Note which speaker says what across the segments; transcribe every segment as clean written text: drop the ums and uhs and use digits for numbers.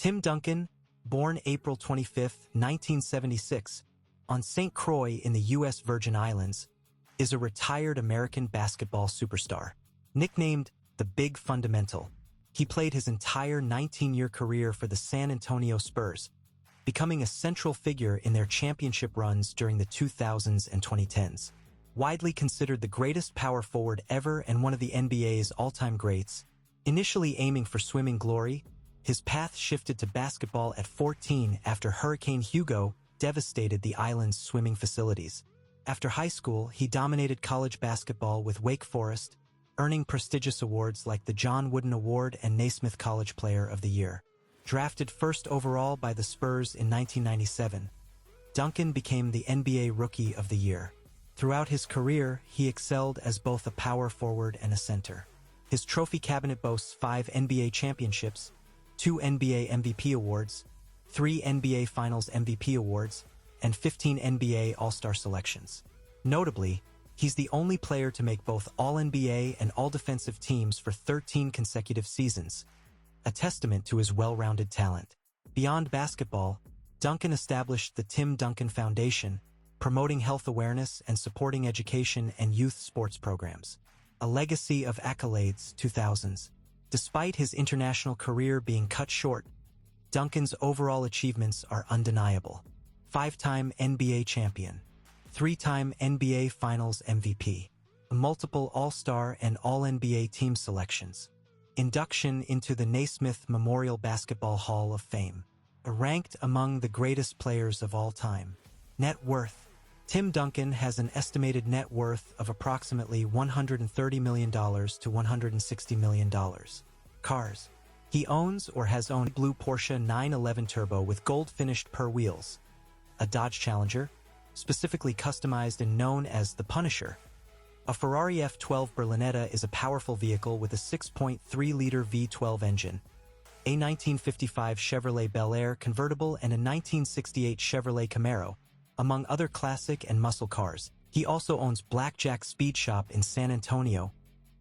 Speaker 1: Tim Duncan, born April 25, 1976, on St. Croix in the U.S. Virgin Islands, is a retired American basketball superstar. Nicknamed the Big Fundamental, he played his entire 19-year career for the San Antonio Spurs, becoming a central figure in their championship runs during the 2000s and 2010s. Widely considered the greatest power forward ever and one of the NBA's all-time greats, initially aiming for swimming glory, his path shifted to basketball at 14 after Hurricane Hugo devastated the island's swimming facilities. After high school, he dominated college basketball with Wake Forest, earning prestigious awards like the John Wooden Award and Naismith College Player of the Year. Drafted first overall by the Spurs in 1997, Duncan became the NBA Rookie of the Year. Throughout his career, he excelled as both a power forward and a center. His trophy cabinet boasts 5 NBA championships, 2 NBA MVP awards, 3 NBA Finals MVP awards, and 15 NBA All-Star selections. Notably, he's the only player to make both All-NBA and All-Defensive teams for 13 consecutive seasons, a testament to his well-rounded talent. Beyond basketball, Duncan established the Tim Duncan Foundation, promoting health awareness and supporting education and youth sports programs. A legacy of accolades 2000s. Despite his international career being cut short, Duncan's overall achievements are undeniable. 5-time NBA champion, 3-time NBA Finals MVP, multiple All-Star and All-NBA team selections, induction into the Naismith Memorial Basketball Hall of Fame, ranked among the greatest players of all time. Net worth. Tim Duncan has an estimated net worth of approximately $130 million to $160 million. Cars. He owns or has owned a blue Porsche 911 Turbo with gold-finished per wheels, a Dodge Challenger, specifically customized and known as the Punisher. A Ferrari F12 Berlinetta is a powerful vehicle with a 6.3-liter V12 engine, a 1955 Chevrolet Bel Air convertible and a 1968 Chevrolet Camaro, among other classic and muscle cars. He also owns Blackjack Speed Shop in San Antonio,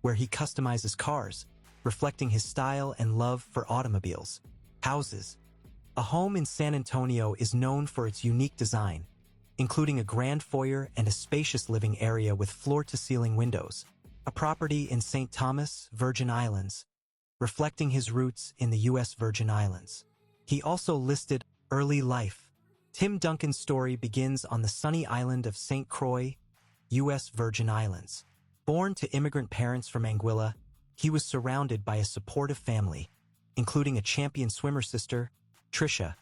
Speaker 1: where he customizes cars, reflecting his style and love for automobiles. Houses. A home in San Antonio is known for its unique design, including a grand foyer and a spacious living area with floor-to-ceiling windows. A property in St. Thomas, Virgin Islands, reflecting his roots in the U.S. Virgin Islands. He also listed early life. Tim Duncan's story begins on the sunny island of St. Croix, U.S. Virgin Islands. Born to immigrant parents from Anguilla, he was surrounded by a supportive family, including a champion swimmer sister, Tricia,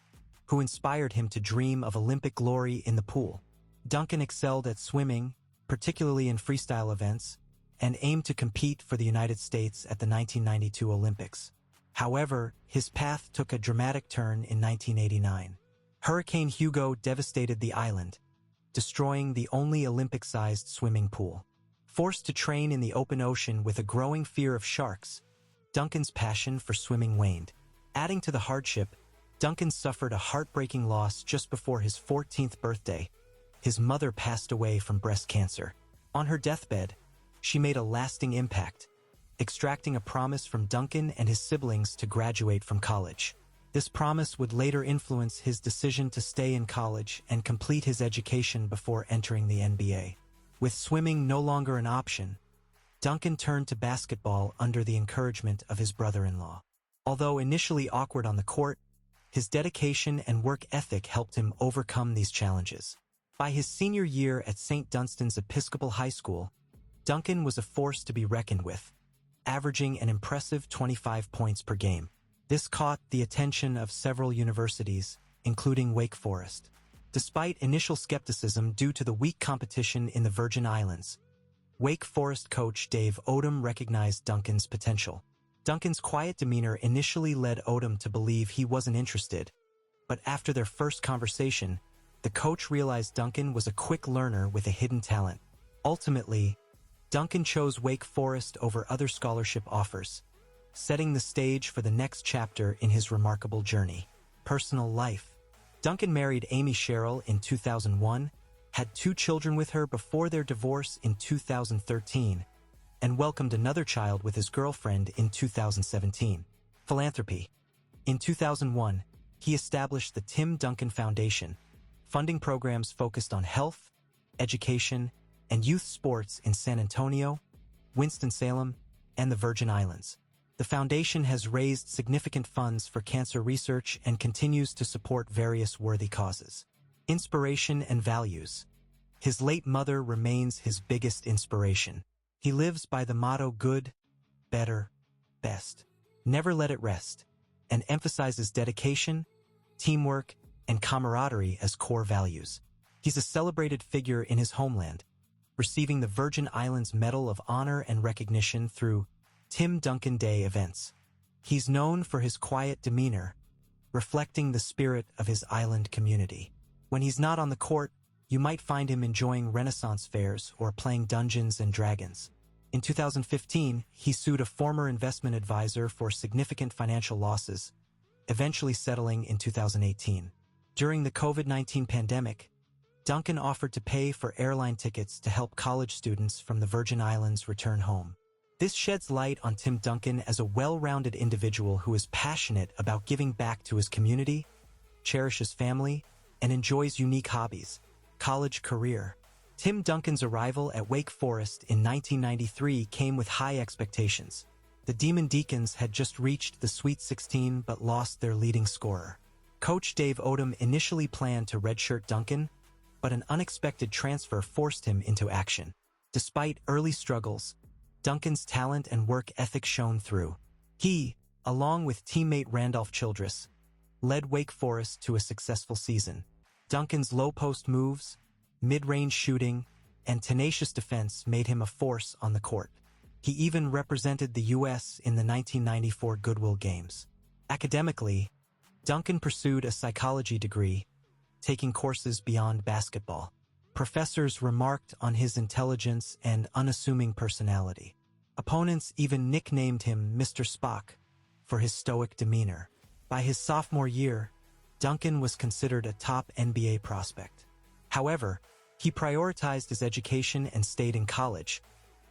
Speaker 1: who inspired him to dream of Olympic glory in the pool. Duncan excelled at swimming, particularly in freestyle events, and aimed to compete for the United States at the 1992 Olympics. However, his path took a dramatic turn in 1989. Hurricane Hugo devastated the island, destroying the only Olympic-sized swimming pool. Forced to train in the open ocean with a growing fear of sharks, Duncan's passion for swimming waned. Adding to the hardship, Duncan suffered a heartbreaking loss just before his 14th birthday. His mother passed away from breast cancer. On her deathbed, she made a lasting impact, extracting a promise from Duncan and his siblings to graduate from college. This promise would later influence his decision to stay in college and complete his education before entering the NBA. With swimming no longer an option, Duncan turned to basketball under the encouragement of his brother-in-law. Although initially awkward on the court, his dedication and work ethic helped him overcome these challenges. By his senior year at St. Dunstan's Episcopal High School, Duncan was a force to be reckoned with, averaging an impressive 25 points per game. This caught the attention of several universities, including Wake Forest. Despite initial skepticism due to the weak competition in the Virgin Islands, Wake Forest coach Dave Odom recognized Duncan's potential. Duncan's quiet demeanor initially led Odom to believe he wasn't interested, but after their first conversation, the coach realized Duncan was a quick learner with a hidden talent. Ultimately, Duncan chose Wake Forest over other scholarship offers, setting the stage for the next chapter in his remarkable journey. Personal life. Duncan married Amy Sherrill in 2001, had 2 children with her before their divorce in 2013, and welcomed another child with his girlfriend in 2017. Philanthropy. In 2001, he established the Tim Duncan Foundation, funding programs focused on health, education, and youth sports in San Antonio, Winston-Salem, and the Virgin Islands. The foundation has raised significant funds for cancer research and continues to support various worthy causes. Inspiration and values. His late mother remains his biggest inspiration. He lives by the motto good, better, best. Never let it rest, and emphasizes dedication, teamwork, and camaraderie as core values. He's a celebrated figure in his homeland, receiving the Virgin Islands Medal of Honor and Recognition through Tim Duncan Day events. He's known for his quiet demeanor, reflecting the spirit of his island community. When he's not on the court, you might find him enjoying Renaissance fairs or playing Dungeons and Dragons. In 2015, he sued a former investment advisor for significant financial losses, eventually settling in 2018. During the COVID-19 pandemic, Duncan offered to pay for airline tickets to help college students from the Virgin Islands return home. This sheds light on Tim Duncan as a well-rounded individual who is passionate about giving back to his community, cherishes family, and enjoys unique hobbies. College career. Tim Duncan's arrival at Wake Forest in 1993 came with high expectations. The Demon Deacons had just reached the Sweet 16 but lost their leading scorer. Coach Dave Odom initially planned to redshirt Duncan, but an unexpected transfer forced him into action. Despite early struggles, Duncan's talent and work ethic shone through. He, along with teammate Randolph Childress, led Wake Forest to a successful season. Duncan's low-post moves, mid-range shooting, and tenacious defense made him a force on the court. He even represented the U.S. in the 1994 Goodwill Games. Academically, Duncan pursued a psychology degree, taking courses beyond basketball. Professors remarked on his intelligence and unassuming personality. Opponents even nicknamed him Mr. Spock for his stoic demeanor. By his sophomore year, Duncan was considered a top NBA prospect. However, he prioritized his education and stayed in college,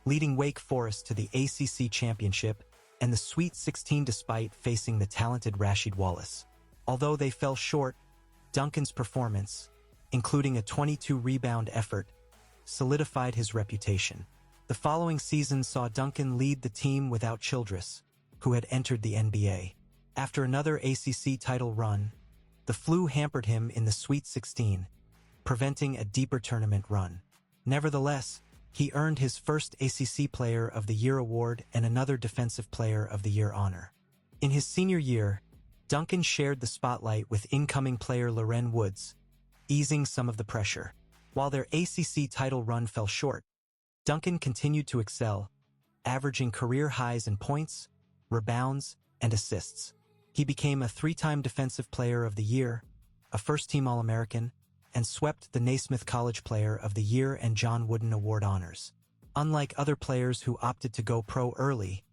Speaker 1: leading Wake Forest to the ACC championship and the Sweet 16 despite facing the talented Rasheed Wallace. Although they fell short, Duncan's performance, including a 22-rebound effort, solidified his reputation. The following season saw Duncan lead the team without Childress, who had entered the NBA. After another ACC title run, the flu hampered him in the Sweet 16, preventing a deeper tournament run. Nevertheless, he earned his first ACC Player of the Year award and another Defensive Player of the Year honor. In his senior year, Duncan shared the spotlight with incoming player Loren Woods, easing some of the pressure. While their ACC title run fell short, Duncan continued to excel, averaging career highs in points, rebounds, and assists. He became a three-time Defensive Player of the Year, a first-team All-American, and swept the Naismith College Player of the Year and John Wooden Award honors. Unlike other players who opted to go pro early,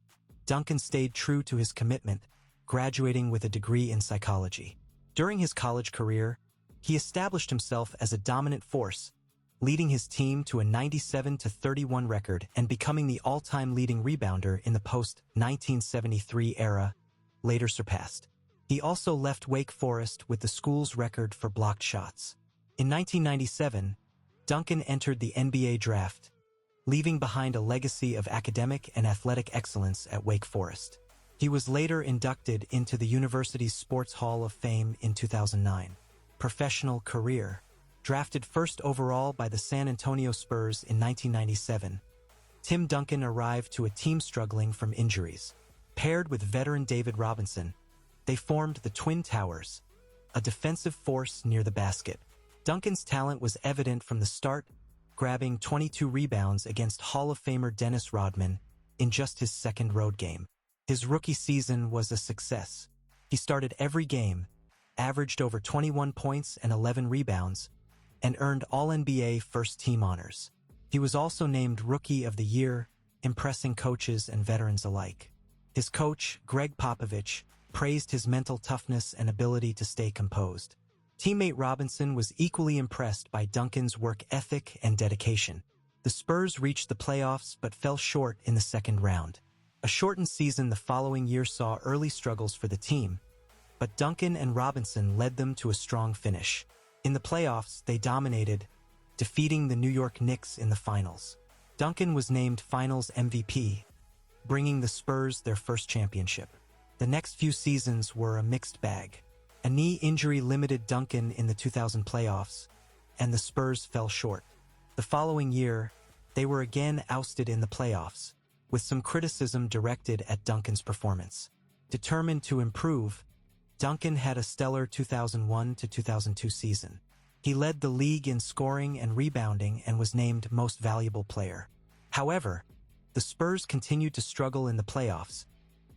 Speaker 1: Duncan stayed true to his commitment, graduating with a degree in psychology. During his college career, he established himself as a dominant force, leading his team to a 97-31 record and becoming the all-time leading rebounder in the post-1973 era, later surpassed. He also left Wake Forest with the school's record for blocked shots. In 1997, Duncan entered the NBA draft, leaving behind a legacy of academic and athletic excellence at Wake Forest. He was later inducted into the university's Sports Hall of Fame in 2009. Professional career. Drafted first overall by the San Antonio Spurs in 1997, Tim Duncan arrived to a team struggling from injuries. Paired with veteran David Robinson, they formed the Twin Towers, a defensive force near the basket. Duncan's talent was evident from the start, grabbing 22 rebounds against Hall of Famer Dennis Rodman in just his second road game. His rookie season was a success. He started every game, averaged over 21 points and 11 rebounds, and earned All-NBA first-team honors. He was also named Rookie of the Year, impressing coaches and veterans alike. His coach, Greg Popovich, praised his mental toughness and ability to stay composed. Teammate Robinson was equally impressed by Duncan's work ethic and dedication. The Spurs reached the playoffs but fell short in the second round. A shortened season the following year saw early struggles for the team, but Duncan and Robinson led them to a strong finish. In the playoffs, they dominated, defeating the New York Knicks in the finals. Duncan was named Finals MVP, bringing the Spurs their first championship. The next few seasons were a mixed bag. A knee injury limited Duncan in the 2000 playoffs, and the Spurs fell short. The following year, they were again ousted in the playoffs, with some criticism directed at Duncan's performance. Determined to improve, Duncan had a stellar 2001 to 2002 season. He led the league in scoring and rebounding and was named Most Valuable Player. However, the Spurs continued to struggle in the playoffs,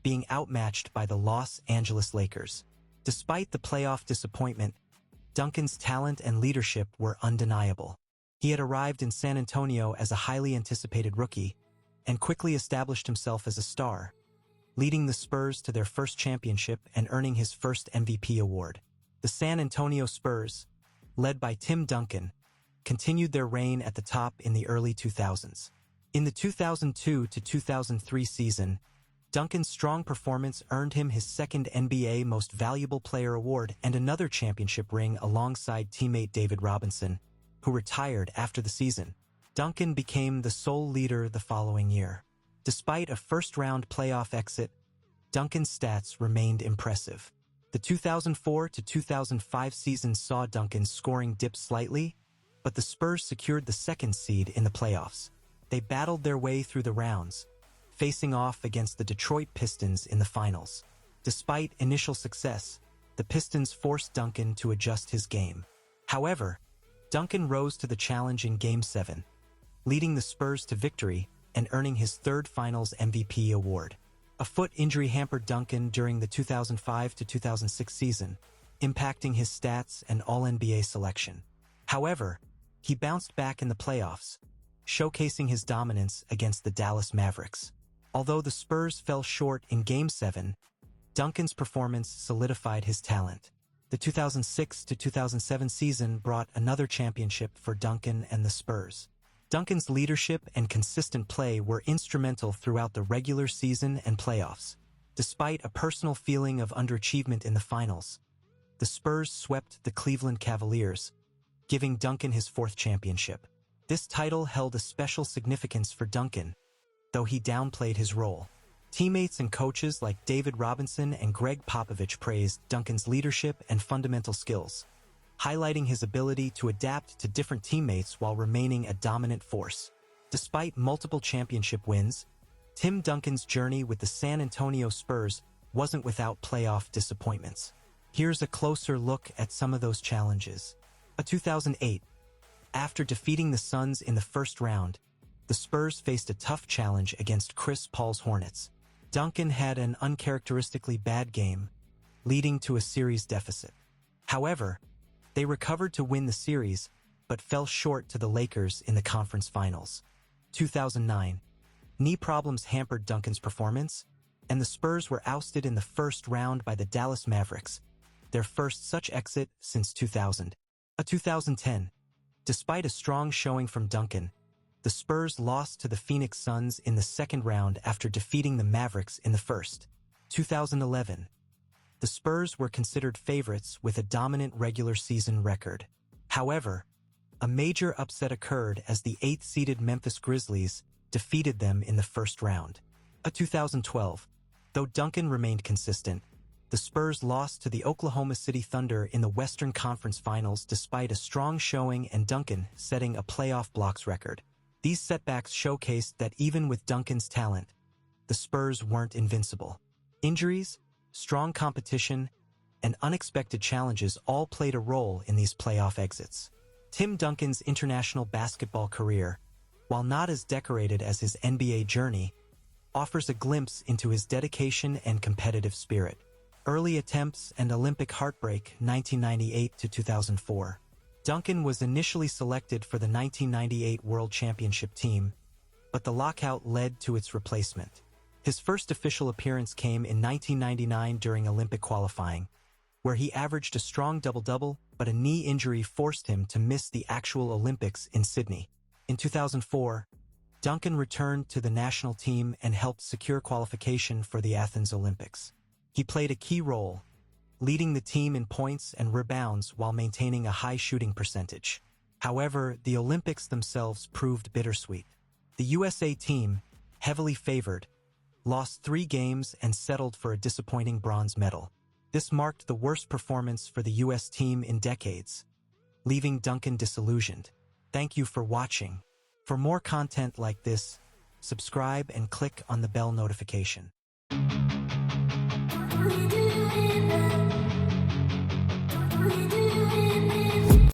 Speaker 1: being outmatched by the Los Angeles Lakers. Despite the playoff disappointment, Duncan's talent and leadership were undeniable. He had arrived in San Antonio as a highly anticipated rookie and quickly established himself as a star, leading the Spurs to their first championship and earning his first MVP award. The San Antonio Spurs, led by Tim Duncan, continued their reign at the top in the early 2000s. In the 2002 to 2003 season, Duncan's strong performance earned him his second NBA Most Valuable Player award and another championship ring alongside teammate David Robinson, who retired after the season. Duncan became the sole leader the following year. Despite a first-round playoff exit, Duncan's stats remained impressive. The 2004 to 2005 season saw Duncan's scoring dip slightly, but the Spurs secured the second seed in the playoffs. They battled their way through the rounds, facing off against the Detroit Pistons in the finals. Despite initial success, the Pistons forced Duncan to adjust his game. However, Duncan rose to the challenge in Game 7, leading the Spurs to victory and earning his third Finals MVP award. A foot injury hampered Duncan during the 2005 to 2006 season, impacting his stats and All-NBA selection. However, he bounced back in the playoffs, showcasing his dominance against the Dallas Mavericks. Although the Spurs fell short in Game 7, Duncan's performance solidified his talent. The 2006 to 2007 season brought another championship for Duncan and the Spurs. Duncan's leadership and consistent play were instrumental throughout the regular season and playoffs. Despite a personal feeling of underachievement in the finals, the Spurs swept the Cleveland Cavaliers, giving Duncan his fourth championship. This title held a special significance for Duncan, though he downplayed his role. Teammates and coaches like David Robinson and Greg Popovich praised Duncan's leadership and fundamental skills, highlighting his ability to adapt to different teammates while remaining a dominant force. Despite multiple championship wins, Tim Duncan's journey with the San Antonio Spurs wasn't without playoff disappointments. Here's a closer look at some of those challenges. 2008. After defeating the Suns in the first round, the Spurs faced a tough challenge against Chris Paul's Hornets. Duncan had an uncharacteristically bad game, leading to a series deficit. However, they recovered to win the series, but fell short to the Lakers in the conference finals. 2009. Knee problems hampered Duncan's performance, and the Spurs were ousted in the first round by the Dallas Mavericks, their first such exit since 2000. 2010. Despite a strong showing from Duncan, the Spurs lost to the Phoenix Suns in the second round after defeating the Mavericks in the first. 2011. The Spurs were considered favorites with a dominant regular season record. However, a major upset occurred as the 8th-seeded Memphis Grizzlies defeated them in the first round. 2012. Though Duncan remained consistent, the Spurs lost to the Oklahoma City Thunder in the Western Conference Finals despite a strong showing and Duncan setting a playoff blocks record. These setbacks showcased that even with Duncan's talent, the Spurs weren't invincible. Injuries, strong competition, and unexpected challenges all played a role in these playoff exits. Tim Duncan's international basketball career, while not as decorated as his NBA journey, offers a glimpse into his dedication and competitive spirit. Early attempts and Olympic heartbreak 1998 to 2004. Duncan was initially selected for the 1998 World Championship team, but the lockout led to its replacement. His first official appearance came in 1999 during Olympic qualifying, where he averaged a strong double-double, but a knee injury forced him to miss the actual Olympics in Sydney. In 2004, Duncan returned to the national team and helped secure qualification for the Athens Olympics. He played a key role, leading the team in points and rebounds while maintaining a high shooting percentage. However, the Olympics themselves proved bittersweet. The USA team, heavily favored, lost 3 games and settled for a disappointing bronze medal. This marked the worst performance for the US team in decades, leaving Duncan disillusioned. Thank you for watching. For more content like this, subscribe and click on the bell notification.
Speaker 2: We do it.